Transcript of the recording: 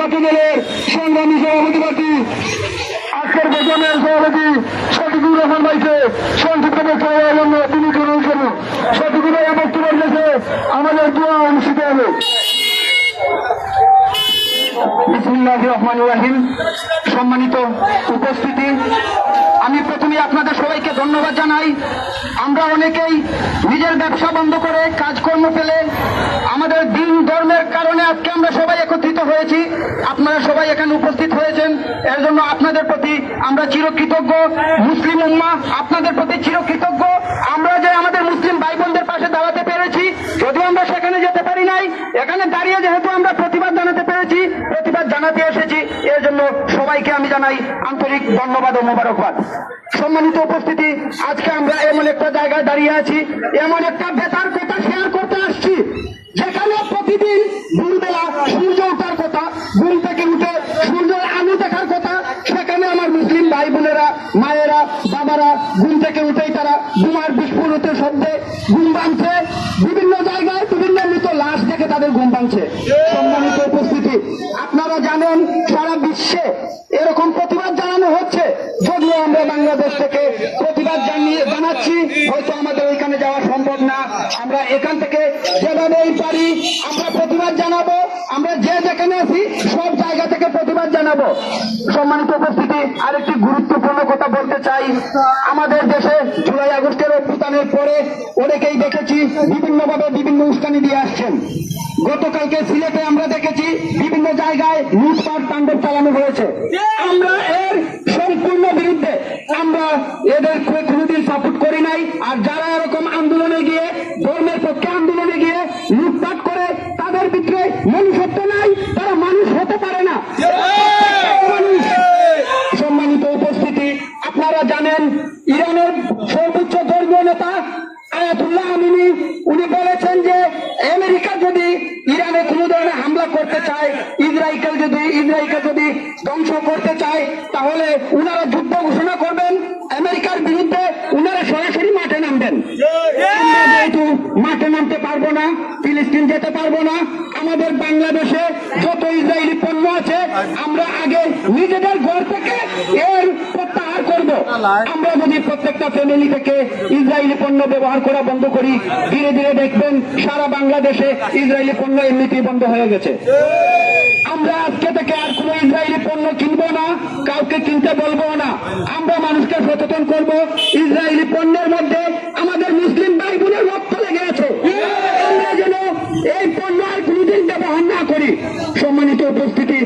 ছাত্র দলের সংগ্রামী সভাপতি প্রার্থী আজকের প্রোগ্রামের সভাপতি শফিকুর রহমান ভাইকে সংক্ষিপ্ত বক্তব্য দেওয়ার জন্য তিনি গ্রহণ করুন। শফিকুর ভাই বক্তব্য রেখেছে আমাদের দোয়া অনুষ্ঠিত হবে। বিসমিল্লাহির রহমানির রহিম। সম্মানিত উপস্থিতি, আমি প্রথমে আপনাদের সবাইকে ধন্যবাদ জানাই। আমরা অনেকেই নিজের ব্যবসা বন্ধ করে কাজকর্ম ফেলে আমাদের দিন ধর্মের কারণে আজকে আমরা সবাই একত্রিত হয়েছি। আপনারা সবাই এখানে উপস্থিত হয়েছেন, এর জন্য আপনাদের প্রতি আমরা চিরকৃতজ্ঞ। মুসলিম উম্মাহ আপনাদের প্রতি চিরকৃতজ্ঞ। আমরা যে আমাদের মুসলিম ভাই বোনদের পাশে দাঁড়াতে পেরেছি, যদিও আমরা সেখানে যেতে পারি নাই, এখানে দাঁড়িয়ে যেহেতু আমরা প্রতিবাদ জানাতে পেরেছি, প্রতিবাদ জানাতে এসেছি, এর জন্য সবাইকে আমি জানাই আন্তরিক ধন্যবাদ ও মোবারকবাদ। সম্মানিত উপস্থিতি, আজকে আমরা এমন একটা জায়গায় দাঁড়িয়ে আছি, এমন একটা বেতার কথা শেয়ার করতে আসছি যেখানে প্রতিদিন ভোরবেলা সূর্য ওঠার কথা, ঘুম থেকে উঠে সূর্যের আলো দেখার কথা, সেখানে আমার মুসলিম ভাই বোনেরা, মায়েরা, বাবারা ঘুম থেকে উঠেই তারা বোমার বিস্ফোরণের শব্দে ঘুম ভাঙছে। বিভিন্ন জায়গায় বিভিন্ন মৃত লাশ দেখে তাদের ঘুম ভাঙছে। সম্মানিত উপস্থিতি, আপনারা জানেন সারা বিশ্বে এরকম প্রতিবাদ জানানো হচ্ছে, যদিও আমরা বাংলাদেশ থেকে প্রতিবাদ জানাচ্ছি, হয়তো আমাদের ওইখানে যাওয়া সম্ভব না। আমরা এখান থেকে যেভাবেই পারি আমরা প্রতিবাদ জানাবো। আমরা যে যেখানে আছি সব জায়গা থেকে প্রতিবাদ জানাবো। সম্মানিত উপস্থিতি, আরেকটি গুরুত্বপূর্ণ কথা বলতে চাই। আমাদের দেশে জুলাই আগস্টের অভ্যুত্থানের পরে অনেকেই দেখেছি বিভিন্নভাবে বিভিন্ন উস্কানি দিয়ে আসছেন। গতকালকে সিলেটে আমরা দেখেছি বিভিন্ন জায়গায় লুটপাট তাণ্ডব চালানো হয়েছে। আমরা এর সম্পূর্ণ বিরুদ্ধে, আমরা এদের কোনোদিন সাপোর্ট করি নাই। আর যারা এরকম আন্দোলনে গিয়ে, ধর্মের পক্ষে আন্দোলনে গিয়ে লুটপাট করে, তাদের ভিতরে মনুষ্যত্ব নাই, তারা মানুষ হতে পারে না। সম্মানিত উপস্থিতি, আপনারা জানেন ইরানের সর্বোচ্চ ধর্মীয় নেতা আয়াতুল্লাহ আমিনী উনি বলেছেন যে আমেরিকা যদি ইরানে কোনো ধরনের হামলা করতে চায়, ইসরায়েলকে যদি ধ্বংস করতে চায়, তাহলে উনারা যুদ্ধ ঘোষণা করবেন, আমেরিকার বিরুদ্ধে উনারা সরাসরি মাঠে নামবেন। আমরা যেহেতু মাঠে নামতে পারবো না, ফিলিস্তিন যেতে পারবো না, আমাদের বাংলাদেশে যত ইসরায়েলি পণ্য আছে আমরা আগে নিজেদের ঘর থেকে এর প্রত্যাহার করব। আমরা যদি প্রত্যেকটা ফ্যামিলি থেকে ইসরায়েলি পণ্য ব্যবহার করা বন্ধ করি, ধীরে ধীরে দেখবেন সারা বাংলাদেশে ইসরায়েলি পণ্য এমনিতেই বন্ধ হয়ে গেছে। আমরা আজকে থেকে আর কোনো ইসরায়েলি পণ্য কিনবো না, কাউকে কিনতে বলবো না। আমরা মানুষকে সচেতন করব, ইসরায়েলি পণ্যের মধ্যে